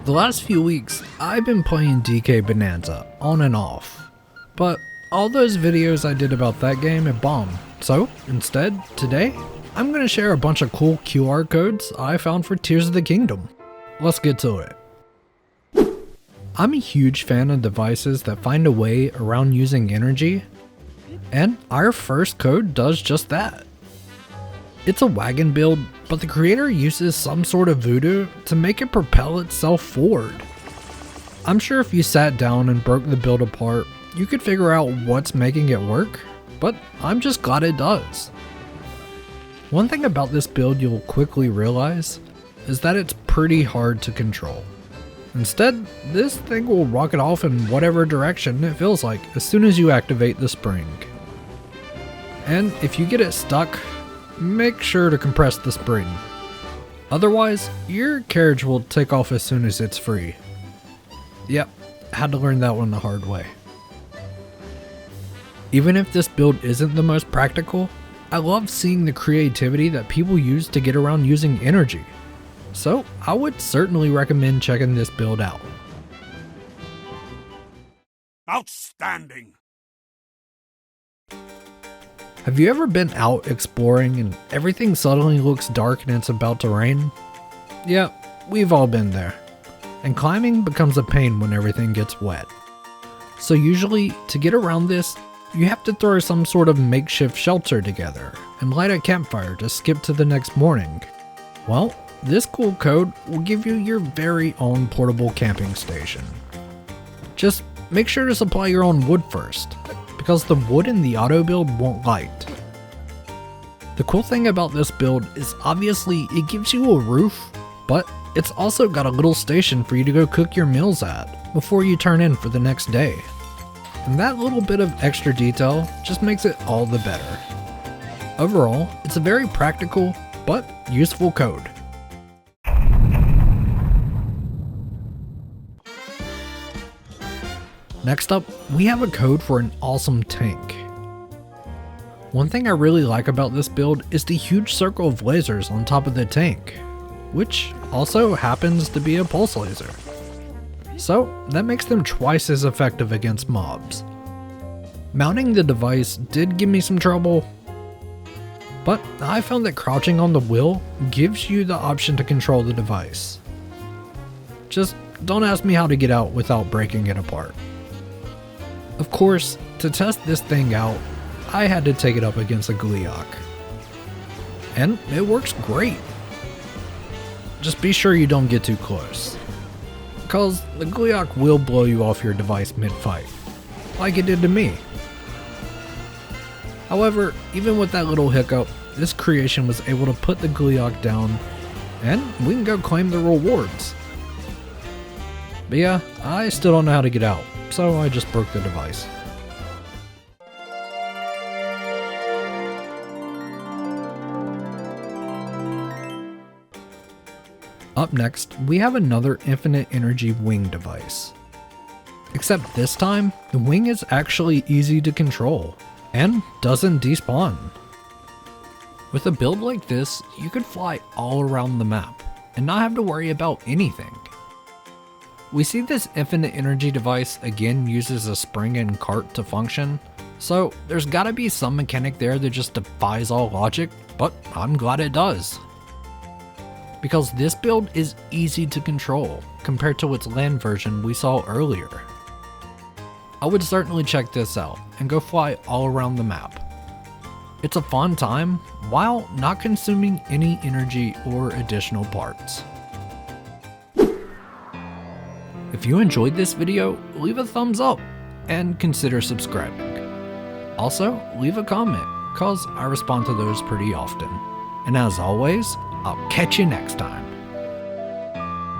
The last few weeks, I've been playing DK Bonanza on and off, but all those videos I did about that game have bombed. So instead, today, I'm going to share a bunch of cool QR codes I found for Tears of the Kingdom. Let's get to it. I'm a huge fan of devices that find a way around using energy, and our first code does just that. It's a wagon build, but the creator uses some sort of voodoo to make it propel itself forward. I'm sure if you sat down and broke the build apart, you could figure out what's making it work, but I'm just glad it does. One thing about this build you'll quickly realize is that it's pretty hard to control. Instead, this thing will rocket off in whatever direction it feels like as soon as you activate the spring. And if you get it stuck, make sure to compress the spring. Otherwise, your carriage will take off as soon as it's free. Yep, had to learn that one the hard way. Even if this build isn't the most practical, I love seeing the creativity that people use to get around using energy. So I would certainly recommend checking this build out. Outstanding! Have you ever been out exploring and everything suddenly looks dark and it's about to rain? Yeah, we've all been there. And climbing becomes a pain when everything gets wet. So usually, to get around this, you have to throw some sort of makeshift shelter together and light a campfire to skip to the next morning. Well, this cool code will give you your very own portable camping station. Just make sure to supply your own wood first, because the wood in the auto build won't light. The cool thing about this build is obviously it gives you a roof, but it's also got a little station for you to go cook your meals at before you turn in for the next day. And that little bit of extra detail just makes it all the better. Overall, it's a very practical but useful code. Next up, we have a code for an awesome tank. One thing I really like about this build is the huge circle of lasers on top of the tank, which also happens to be a pulse laser. So that makes them twice as effective against mobs. Mounting the device did give me some trouble, but I found that crouching on the wheel gives you the option to control the device. Just don't ask me how to get out without breaking it apart. Of course, to test this thing out, I had to take it up against a Gliok. And it works great. Just be sure you don't get too close, because the Gliok will blow you off your device mid-fight, like it did to me. However, even with that little hiccup, this creation was able to put the Gliok down, and we can go claim the rewards. But yeah, I still don't know how to get out, so I just broke the device. Up next, we have another infinite energy wing device. Except this time, the wing is actually easy to control, and doesn't despawn. With a build like this, you could fly all around the map, and not have to worry about anything. We see this infinite energy device again uses a spring and cart to function, so there's gotta be some mechanic there that just defies all logic, but I'm glad it does. Because this build is easy to control compared to its land version we saw earlier. I would certainly check this out and go fly all around the map. It's a fun time while not consuming any energy or additional parts. If you enjoyed this video, leave a thumbs up and consider subscribing. Also, leave a comment, cause I respond to those pretty often. And as always, I'll catch you next time.